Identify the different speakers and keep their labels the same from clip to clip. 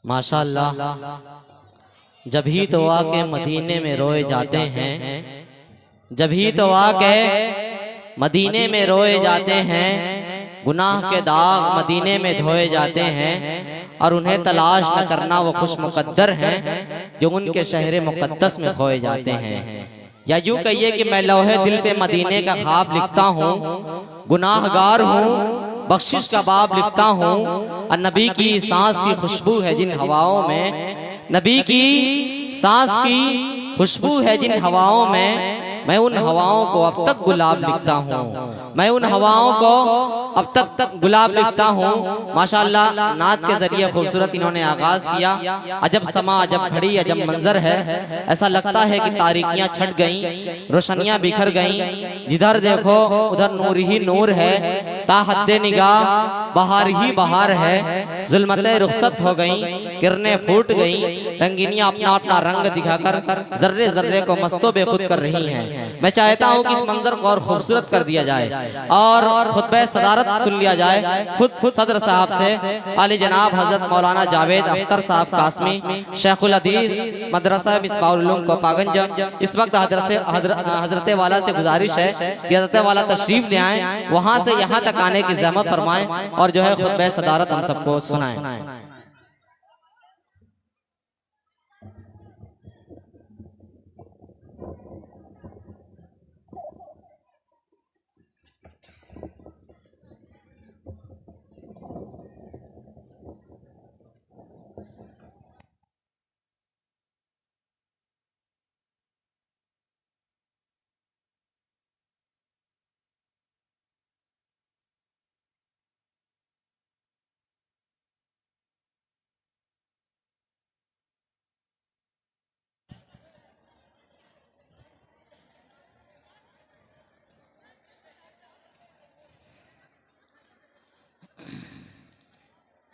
Speaker 1: माशाअल्लाह। जब ही तो आके मदीने में रोए जाते हैं, जब ही तो आके मदीने में रोए जाते हैं, गुनाह के दाग मदीने में धोए जाते हैं, और उन्हें तलाश न करना वो खुश मुकद्दर हैं जो उनके शहर मुक़द्दस में खोए जाते हैं। या यूं कहिए कि मैं लौहे दिल पे मदीने का ख्वाब लिखता हूँ, गुनाहगार हूँ, बख्शिश का बाब लिखता हूँ, और नबी की सांस की खुशबू है जिन हवाओं में, नबी की सांस की खुशबू है जिन हवाओं में, मैं उन हवाओं को अब तक गुलाब लिखता हूँ, मैं उन हवाओं को अब तक गुलाब लिखता हूँ। माशाअल्लाह, नात के जरिए खूबसूरत इन्होंने आगाज किया। अजब समा, अजब घड़ी, अजब मंजर है। ऐसा लगता है कि तारीकियां छट गईं, रोशनियां बिखर गईं, जिधर देखो उधर नूर ही नूर है, ता हद्दे निगाह बहार ही बहार है, जुल्मतें रुखसत हो गईं, किरणें फूट गईं, रंगीनियां अपना अपना रंग दिखाकर जर्रे जर्रे को मस्तो बेखुद कर रही हैं। मैं चाहता हूं कि इस मंजर को और खूबसूरत कर दिया जाए और खुतबे सदारत सुन लिया जाए खुद सदर साहब से, आली जनाब हजरत मौलाना जावेद अख्तर साहब कासमी, शेखुल हदीस मदरसा मिसबाहुल उलूम कोपागंज। इस वक्त हजरत वाला से गुजारिश है कि हजरत वाला तशरीफ ले आए, वहां से यहाँ तक आने की ज़हमत फरमाएं और जो है खुतबे सदारत हम सबको सुनाएं।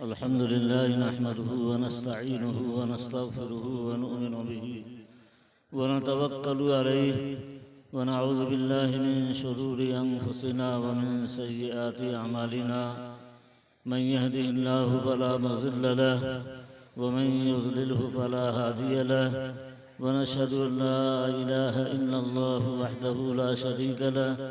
Speaker 2: अल्हम्दुलिल्लाह नहमदुहु व नस्तईनुहु व नस्तगफिरुहु व नु'मिनु बिही व नतवक्कलु अलैहि व नऊज़ु बिल्लाहि मिन शुरूरि अनफुसिना व मिन सय्यिआति अमालिना। मन यहदिहिल्लाहु फला मुज़िल्ल लहु व मन युज़लिलहु फला हादिय लहु व नशहदु अन ला इलाहा इल्लल्लाहु वहदहु ला शरीका लहु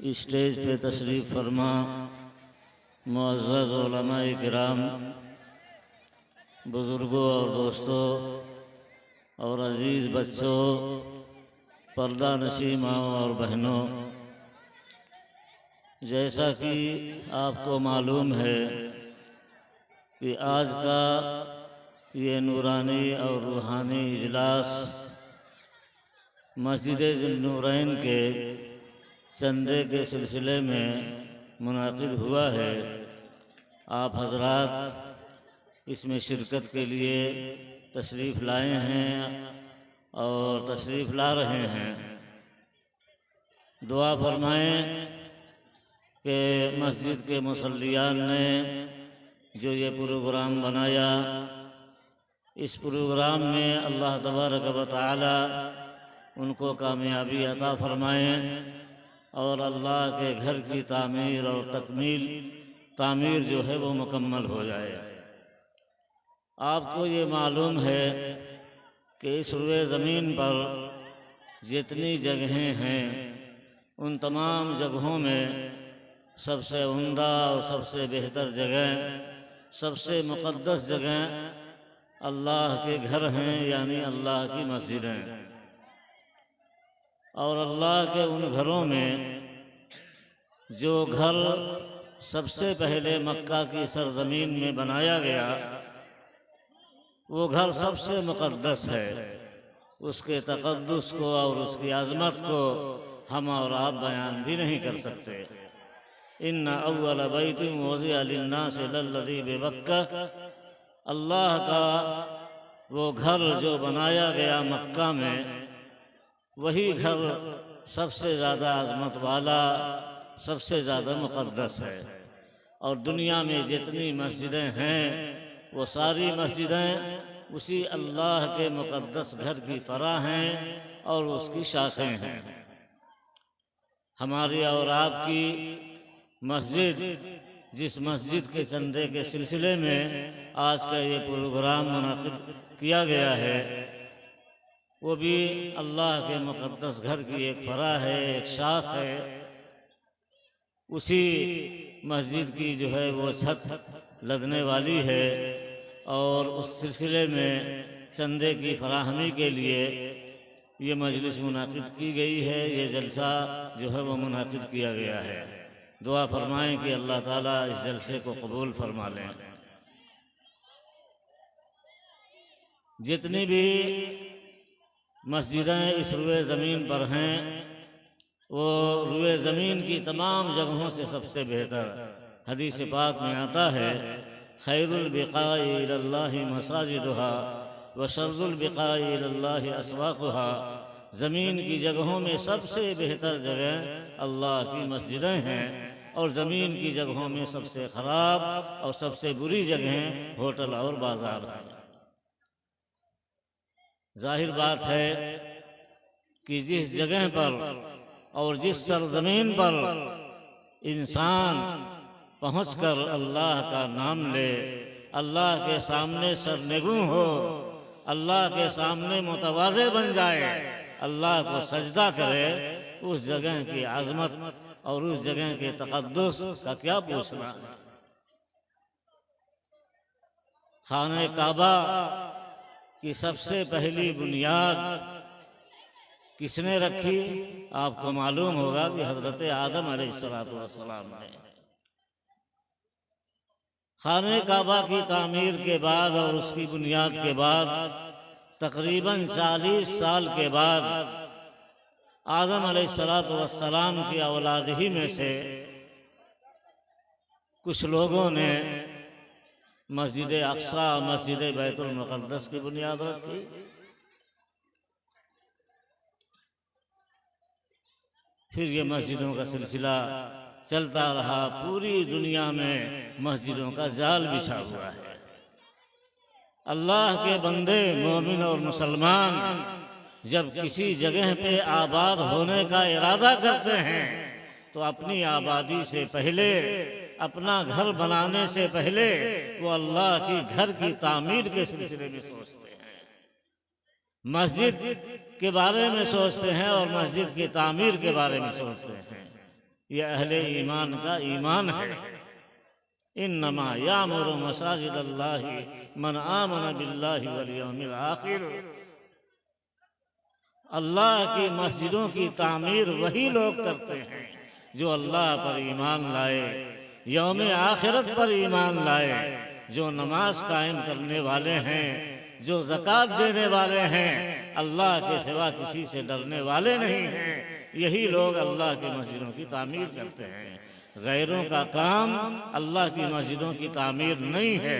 Speaker 2: स्टेज पे तशरीफ़ फरमा मुअज़्ज़ज़ उलमाए किराम, बुज़ुर्गों और दोस्तों और अज़ीज़ बच्चों, पर्दा नशी माओं और बहनों, जैसा कि आपको मालूम है कि आज का ये नूरानी और रूहानी इजलास मस्जिद ज़ुन्नूरैन के चंदे के सिलसिले में मुनाकिद हुआ है। आप हजरात इसमें शिरकत के लिए तशरीफ़ लाए हैं और तशरीफ़ ला रहे हैं। दुआ फरमाएं कि मस्जिद के मुसल्लियान ने जो ये प्रोग्राम बनाया, इस प्रोग्राम में अल्लाह तबारक व तआला उनको कामयाबी अता फरमाएँ और अल्लाह के घर की तामीर और तामीर जो है वो मुकम्मल हो जाए। आपको ये मालूम है कि इस रुए ज़मीन पर जितनी जगहें हैं उन तमाम जगहों में सबसे उम्दा और सबसे बेहतर जगह, सबसे मुक़द्दस जगह अल्लाह के घर हैं, यानी अल्लाह की मस्जिदें। और अल्लाह के उन घरों में जो घर सबसे पहले मक्का की सरज़मीन में बनाया गया, वो घर सबसे मुक़द्दस है। उसके तक़द्दुस को और उसकी अज़मत को हम और आप बयान भी नहीं कर सकते। इन्ना अव्वल बैतिन वुज़िअ लिन्नासि लल्लज़ी बिबक्का, अल्लाह का वो घर जो बनाया गया मक्का में, वही घर सबसे ज़्यादा अज़मत वाला, सबसे ज़्यादा मुक़द्दस है। और दुनिया में जितनी मस्जिदें हैं वो सारी मस्जिदें उसी अल्लाह के मुक़द्दस घर की फ़रा हैं और उसकी शाखें हैं। हमारी और आपकी मस्जिद, जिस मस्जिद के चंदे के सिलसिले में आज का ये प्रोग्राम मुनाक़िद किया गया है, वो भी अल्लाह के मुक़द्दस घर की एक फ़रा है, एक शाख है। उसी मस्जिद की जो है वो छत लदने वाली है और उस सिलसिले में चंदे की फराहमी के लिए ये मजलिस मुनाक़िद की गई है, ये जलसा जो है वो मुनाक़िद किया गया है। दुआ फरमाएं कि अल्लाह ताला इस जलसे को कबूल फरमा लें। जितनी भी मस्जिदें इस रुए ज़मीन पर हैं, वो रुए ज़मीन की तमाम जगहों से सबसे बेहतर, हदीस पाक में आता है, खैरुल बिक़ाइ इलल्लाहि मसाजिदुहा व शर्रुल बिक़ाइ इलल्लाहि अस्वाक़ुहा। ज़मीन की जगहों में सबसे बेहतर जगह अल्लाह की मस्जिदें हैं और ज़मीन की जगहों में सबसे ख़राब और सबसे बुरी जगहें होटल और बाज़ार हैं। जाहिर बात है कि जिस जगह पर और जिस सरज़मीन पर इंसान पहुंचकर अल्लाह का नाम ले, अल्लाह के सामने सरनिगूं हो, अल्लाह के सामने मुतवाज़े बन जाए, अल्लाह को सजदा करे, उस जगह की आज़मत और उस जगह के तक़द्दुस का क्या पूछना। खाने काबा की सबसे पहली बुनियाद किसने रखी? आपको मालूम होगा कि हज़रत आदम अलैहिस्सलाम ने। खाने काबा की तामीर के बाद और उसकी बुनियाद के बाद तकरीबन 40 साल के बाद आदम अलैहिस्सलाम की औलाद ही में से कुछ लोगों ने मस्जिद अक्सा, मस्जिद बैतुल मुक़द्दस की बुनियाद रखी। फिर ये मस्जिदों का सिलसिला चलता रहा, पूरी दुनिया में मस्जिदों का जाल बिछा हुआ है। अल्लाह के बंदे मोमिन और मुसलमान जब किसी जगह पे आबाद होने का इरादा करते हैं तो अपनी आबादी से पहले, अपना घर बनाने से पहले वो अल्लाह की घर की तामीर के सिलसिले में सोचते हैं, मस्जिद के बारे में सोचते हैं और मस्जिद की तामीर के बारे में सोचते हैं। यह अहले ईमान का ईमान है। इन्नमा यामुरु मसाजिदल्लाहि मन आमन बिल्लाहि वल यौमिल आखिर। अल्लाह की मस्जिदों की तामीर वही लोग करते हैं जो अल्लाह पर ईमान लाए, यौम आखिरत पर ईमान लाए, जो नमाज कायम करने वाले हैं, जो ज़कात देने वाले हैं, अल्लाह के सिवा किसी से डरने वाले नहीं हैं। यही लोग अल्लाह की मस्जिदों की तामीर करते हैं। गैरों का काम अल्लाह की मस्जिदों की तामीर नहीं है।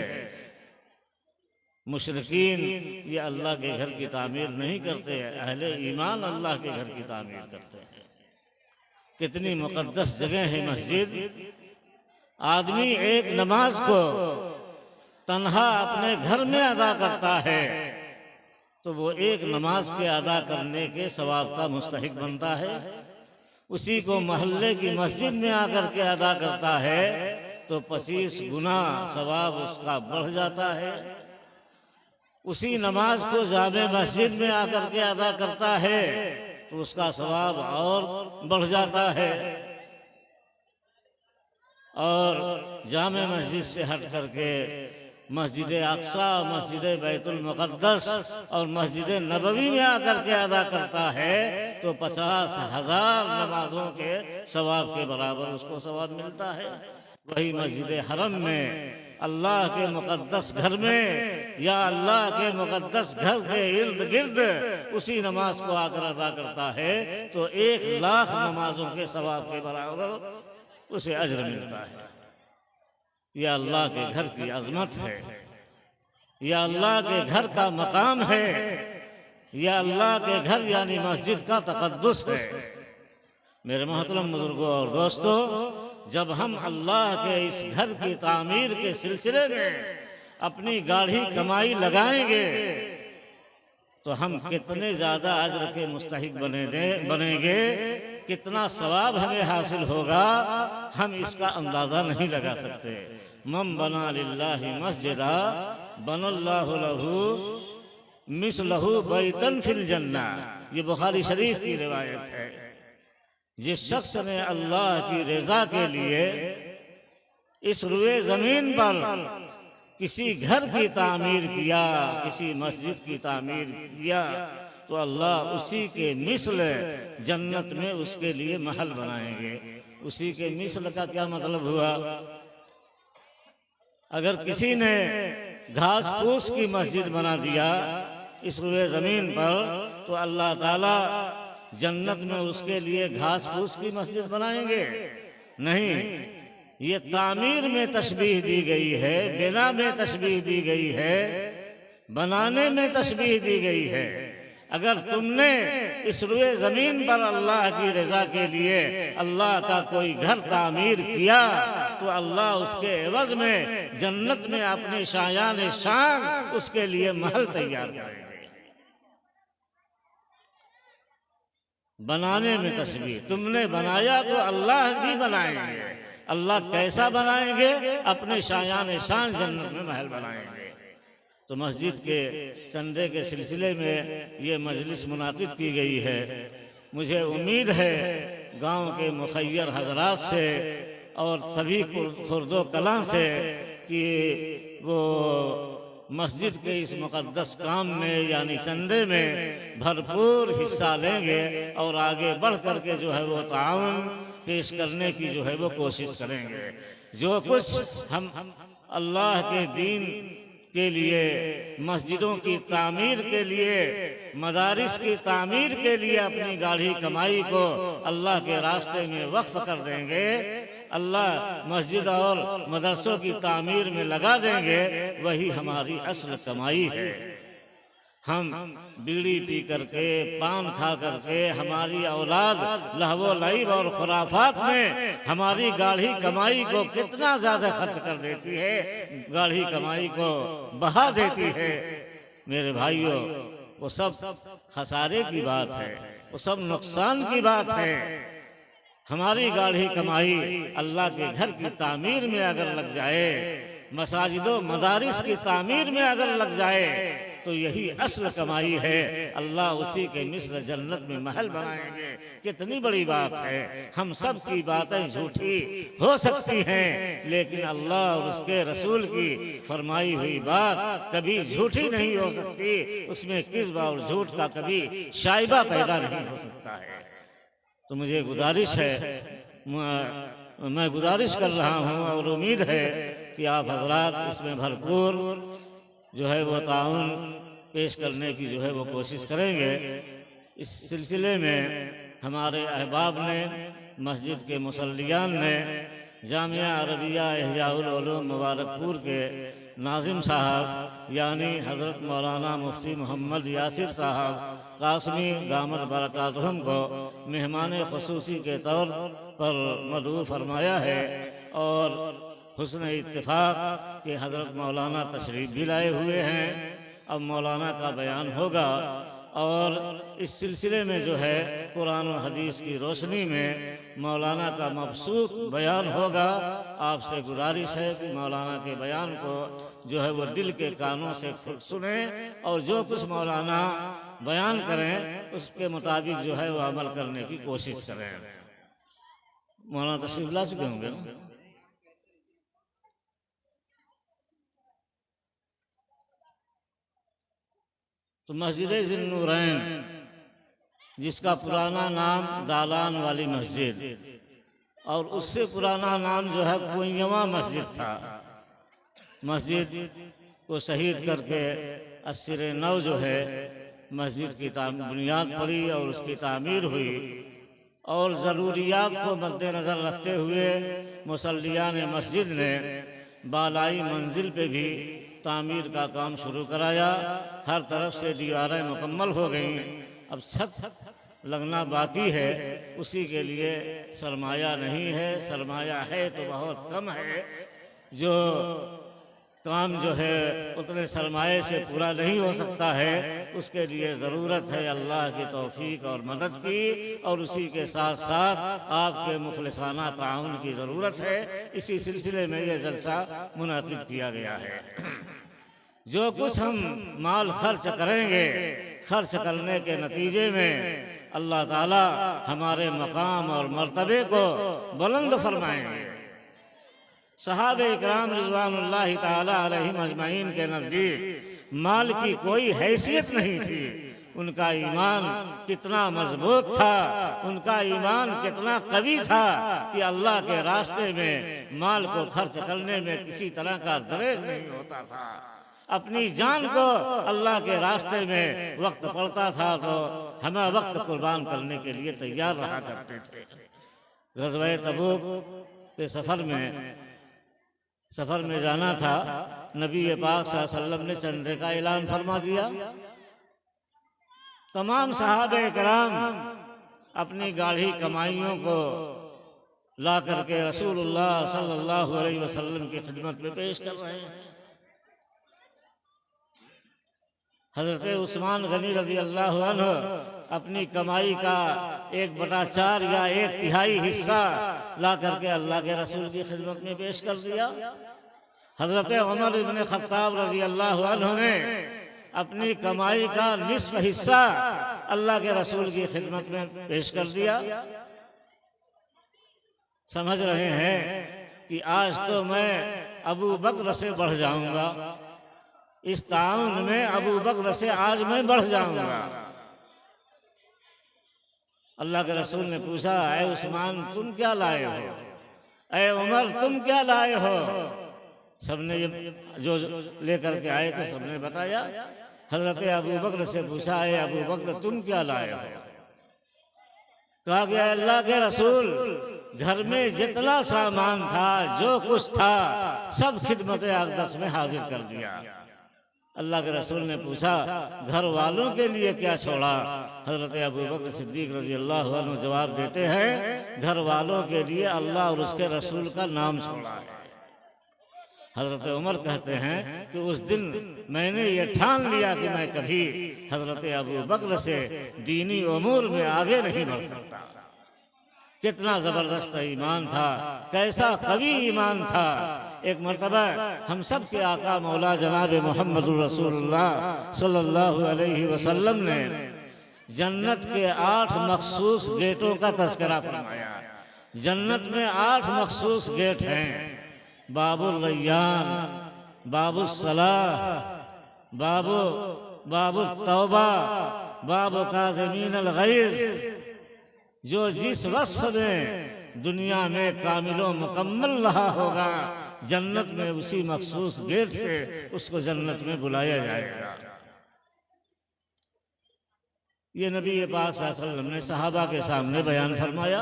Speaker 2: मुशरिकीन ये अल्लाह के घर की तामीर नहीं करते हैं, अहले ईमान अल्लाह के घर की तामीर करते हैं। कितनी मुक़द्दस जगह है मस्जिद। आदमी एक नमाज को तन्हा अपने घर में अदा करता है तो वो एक नमाज के अदा करने के सवाब का मुस्तहिक बनता है। उसी को मोहल्ले की मस्जिद में आकर के अदा करता है तो 25 गुना सवाब उसका बढ़ जाता है। उसी नमाज को जामे मस्जिद में आकर के अदा करता है तो उसका सवाब और बढ़ जाता है। और जामे मस्जिद से हट करके मस्जिद अक्सा, मस्जिद बैतुल मुक़द्दस और मस्जिद नबवी में आकर के अदा करता है तो 50,000 नमाजों के सवाब के बराबर उसको सवाब मिलता है। वही मस्जिद हरम में, अल्लाह के मुक़द्दस घर में या अल्लाह के मुक़द्दस घर के इर्द गिर्द उसी नमाज को आकर अदा करता है तो 1 लाख नमाजों के सवाब के बराबर उसे अज्र मिलता है। यह अल्लाह के घर की अजमत है, यह अल्लाह के घर का मकाम है, यह अल्लाह के घर यानी मस्जिद का तकद्दुस है। मेरे मोहतरम बुजुर्गों और दोस्तों, जब हम अल्लाह के इस घर की तामीर के सिलसिले में अपनी गाढ़ी कमाई लगाएंगे तो हम कितने ज़्यादा अज्र के मुस्तहिक बनेंगे, कितना सवाब हमें हासिल होगा, हम इसका अंदाज़ा नहीं लगा सकते। मम बना लिल्लाहि मस्जिदा बनल्लाहु लहू मिसलहू बैतन फिल जन्ना, ये बुखारी शरीफ की रिवायत है। जिस शख्स ने अल्लाह की रज़ा के लिए इस रुए ज़मीन पर किसी घर की तामीर किया, किसी मस्जिद की तामीर किया, तो अल्लाह उसी के मिसल जन्नत में उसके लिए महल बनाएंगे। उसी के मिसल का क्या मतलब हुआ? अगर किसी ने घास फूस की मस्जिद बना दिया इस रुए ज़मीन पर, तो अल्लाह ताला जन्नत में उसके लिए घास फूस की मस्जिद बनाएंगे? नहीं, ये तामीर में तशबीह दी गई है, बिना में तशबीह दी गई है, बनाने में तशबीह दी गई है। अगर तुमने इस रुए ज़मीन पर अल्लाह की रज़ा के लिए अल्लाह का कोई घर तामीर किया, तो अल्लाह उसके एवज़ में जन्नत में अपने शायान शान उसके लिए महल तैयार करेंगे। बनाने में तशबीह, तुमने बनाया तो अल्लाह भी बनाएंगे। अल्लाह कैसा बनाएंगे? अपने शायान शान जन्नत में महल बनाएंगे। तो मस्जिद के चंदे के सिलसिले में ये मजलिस मुनाकिद की गई है। मुझे उम्मीद है गांव के मुखय्यर हजरात से और सभी खुर्दो कलां से कि वो मस्जिद के इस मुक़द्दस काम में यानी चंदे में भरपूर हिस्सा लेंगे और आगे बढ़ कर के जो है वो ताउन पेश करने की जो है वो कोशिश करेंगे। जो कुछ हम अल्लाह के दीन के लिए, मस्जिदों की तामीर के लिए, मदारिस की तामीर के लिए अपनी गाढ़ी कमाई को अल्लाह के रास्ते में वक्फ कर देंगे, अल्लाह मस्जिद और मदरसों की तामीर में लगा देंगे, वही हमारी असल कमाई है। हम बीड़ी पी करके, पान खा करके, हमारी औलाद लहवो लईब और खुराफात में हमारी गाढ़ी कमाई को कितना ज़्यादा खर्च कर देती है, गाढ़ी कमाई को बहा देती है। मेरे भाइयों, वो सब खसारे की बात है, वो सब नुकसान की बात है। हमारी गाढ़ी कमाई अल्लाह के घर की तामीर में अगर लग जाए, मसाजिदों मदारिस की तामीर में अगर लग जाए, तो यही असल कमाई है। अल्लाह उसी के मिस्र जन्नत में महल बनाएंगे। कितनी बड़ी बात है। हम सब की बातें झूठी हो सकती हैं, लेकिन अल्लाह और उसके रसूल की फरमाई हुई बात कभी झूठी नहीं हो सकती। उसमें किस्ब और झूठ का कभी शाइबा पैदा नहीं हो सकता है। तो मुझे गुजारिश है, मैं गुजारिश कर रहा हूँ और उम्मीद है कि आप हजरात इसमें भरपूर जो है वो ताउन पेश करने की जो है वो कोशिश करेंगे। इस सिलसिले में हमारे अहबाब ने, मस्जिद के मुसल्लियान ने, जामिया अरबिया इहयाउल उलूम मुबारकपुर के नाजिम साहब यानी हज़रत मौलाना मुफ्ती मोहम्मद यासिर साहब कासमी दामद बरकातहुम को मेहमान ख़ुसूसी के तौर पर मदऊ फरमाया है और हुस्न इत्तिफाक के हज़रत मौलाना तशरीफ़ भी लाए हुए हैं। अब मौलाना का बयान होगा और इस सिलसिले में जो है कुरान और हदीस की रोशनी में मौलाना का मबसूत बयान होगा। आपसे गुजारिश है कि मौलाना के बयान को जो है वो दिल के कानों से सुने और जो कुछ मौलाना बयान करें उसके मुताबिक जो है वो अमल करने की कोशिश करें। मौलाना तशरीफ़ ला चुके होंगे। तो मस्जिद ज़िन्नूरैन, जिसका पुराना नाम दालान वाली मस्जिद और उससे पुराना नाम जो है कुइयाँ मस्जिद था। मस्जिद को शहीद करके अस्सिर नौ जो है मस्जिद की बुनियाद पड़ी और उसकी तामीर हुई और ज़रूरियात को मद्देनज़र रखते हुए मुसल्लियान मस्जिद ने बालाई मंजिल पे भी तामीर का काम शुरू कराया। हर तरफ से दीवारें मुकम्मल हो गईं, अब छत लगना बाकी है। उसी के लिए सरमाया नहीं है, सरमाया है तो बहुत कम है। जो काम जो है उतने सरमाए से पूरा नहीं हो सकता है, उसके लिए ज़रूरत है अल्लाह की तौफीक और मदद की, और उसी के साथ साथ आपके मुखलिसाना ताउन की ज़रूरत है। इसी सिलसिले में ये जलसा मुनाकिद किया गया है। जो कुछ हम माल खर्च करेंगे, खर्च करने के नतीजे में अल्लाह ताला हमारे मकाम और मर्तबे को बुलंद फरमाएंगे। सहाबे इकराम रिज़वानुल्लाहि ताला अलैहिम अजमईन के नज़दीक माल की कोई हैसियत नहीं थी। उनका ईमान कितना मजबूत था, उनका ईमान कितना कवी था कि अल्लाह के रास्ते में माल को खर्च करने में किसी तरह का दरेग नहीं होता था। अपनी जान को अल्लाह के रास्ते में वक्त पड़ता था तो हमें वक्त कुर्बान करने के लिए तैयार रहा करते थे। ग़ज़वा तबूक के सफ़र में जाना था। नबी पाक सल्लल्लाहु अलैहि वसल्लम ने चंदे का ऐलान फरमा दिया। तमाम सहाबे किराम अपनी गाढ़ी कमाइयों को ला करके रसूलुल्लाह सल्लल्लाहु अलैहि वसल्लम की खिदमत में पेश कर रहे हैं। हज़रत उस्मान गनी रज़ी अल्लाह अन्हु अपनी कमाई का 1/4 या 1/3 हिस्सा ला करके अल्लाह के रसूल की खिदमत में पेश कर दिया। हज़रत उमर इब्न खत्ताब रज़ी अल्लाह अन्हु ने अपनी कमाई का निस्फ हिस्सा अल्लाह के रसूल की खिदमत में पेश कर दिया। समझ रहे हैं कि आज तो मैं अबू बकर से बढ़ जाऊंगा, इस ताउन में अबू बकर से आज मैं बढ़ जाऊंगा। अल्लाह के रसूल ने पूछा, ऐ उस्मान तुम क्या लाए हो, ऐ उमर तुम क्या लाए हो? सबने ये जो लेकर के आए थे सबने बताया। हजरत अबू बकर से पूछा, ऐ अबू बकर तुम क्या लाए हो? कहा गया, अल्लाह के रसूल घर में जितना सामान था, जो कुछ था, सब खिदमत अक़दस में हाजिर कर दिया। अल्लाह के रसूल ने पूछा, घर वालों के लिए क्या छोड़ा? हज़रत अबू बकर सिद्दीक़ रज़ी अल्लाह अन्हु जवाब देते हैं, घर वालों के लिए अल्लाह और उसके रसूल का नाम छोड़ा है। हज़रत उमर कहते हैं कि उस दिन मैंने ये ठान लिया कि मैं कभी हज़रत अबू बकर से दीनी उमूर में आगे नहीं बढ़ सकता। कितना ज़बरदस्त ईमान था, कैसा कवी ईमान था। एक मरतबा हम सब के आका मौला जनाब मुहम्मदुर रसूलुल्लाह सल्लल्लाहु अलैहि वसल्लम ने जन्नत के 8 मखसूस गेटों का तज़किरा फरमाया। जन्नत में 8 मखसूस गेट हैं, बाबुल रैयान, बाबुल सलाह, बाबुल तौबा, बाबु काज़िमीन अल गैज़। जो जिस वस्फ में दुनिया में कामिलो मुकम्मल रहा होगा, जन्नत में उसी मखसूस गेट से उसको जन्नत में बुलाया जाएगा। ये नबी पाक सल्लल्लाहु अलैहि वसल्लम ने सहाबा के सामने बयान फरमाया।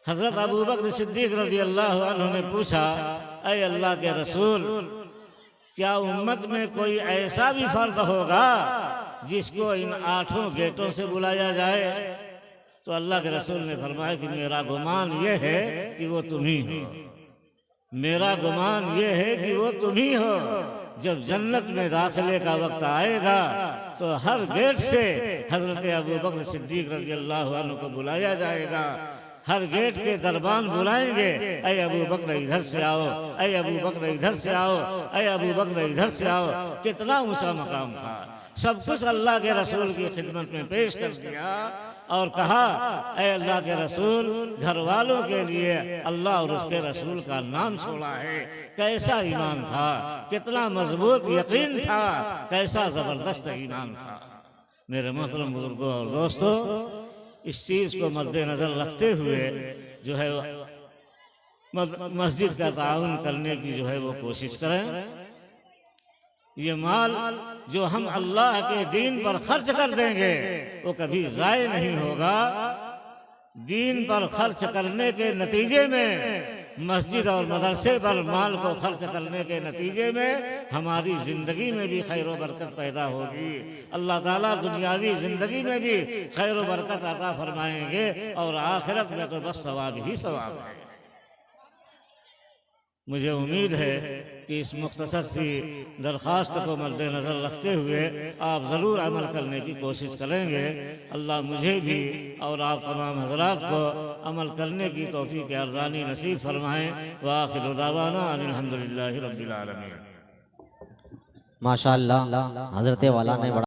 Speaker 2: हजरत अबू बकर सिद्दीक़ रज़ी अल्लाह अन्हु ने पूछा, ऐ अल्लाह के रसूल, क्या उम्मत में कोई ऐसा भी फर्द होगा जिसको इन 8 गेटों से बुलाया जाए? तो अल्लाह के रसूल ने फरमाया कि मेरा गुमान ये है कि वो तुम ही हो। मेरा गुमान ये है कि वो तुम ही हो। जब जन्नत में दाखिले का वक्त आएगा तो हर गेट से हजरत अबू बकर सिद्दीक़ रज़ी अल्लाह अन्हु को बुलाया जाएगा। हर गेट के दरबान बुलाएंगे, ऐ अबू बकर इधर से आओ, ऐ अबू बकर इधर से आओ, ऐ अबू बकर इधर से आओ। कितना ऊंचा मकाम था। सब कुछ अल्लाह के रसूल की खिदमत में पेश कर दिया और कहा, ऐ अल्लाह के रसूल, घर वालों के लिए अल्लाह और उसके रसूल का नाम छोड़ा है। कैसा ईमान था, कितना मजबूत यकीन था, कैसा जबरदस्त ईमान था। मेरे मोहतरम बुजुर्गों और दोस्तों, इस चीज़ को मद्देनजर रखते हुए जो है मस्जिद का ताउन करने की जो है वो कोशिश करें। ये माल जो हम अल्लाह के दीन पर खर्च कर देंगे वो कभी ज़ाय नहीं होगा। दीन पर खर्च करने के नतीजे में, मस्जिद और मदरसे पर माल को खर्च करने के नतीजे में हमारी ज़िंदगी में भी खैर व बरकत पैदा होगी। अल्लाह ताला दुनियावी ज़िंदगी में भी खैर व बरकत अता फरमाएंगे और आखिरत में तो बस सवाब ही सवाब है। मुझे उम्मीद है कि इस मुख्तसर सी दरख्वास्त को मद्देनज़र रखते हुए आप ज़रूर अमल करने की कोशिश करेंगे। अल्लाह मुझे भी और आप तमाम हज़रात को अमल करने की तौफ़ीक़ अर्ज़ानी नसीब फरमाएँ। व आखिरु दावाना अनिल हम्दुलिल्लाहि रब्बिल आलमीन।
Speaker 1: माशाअल्लाह हज़रत वाला ने बड़ा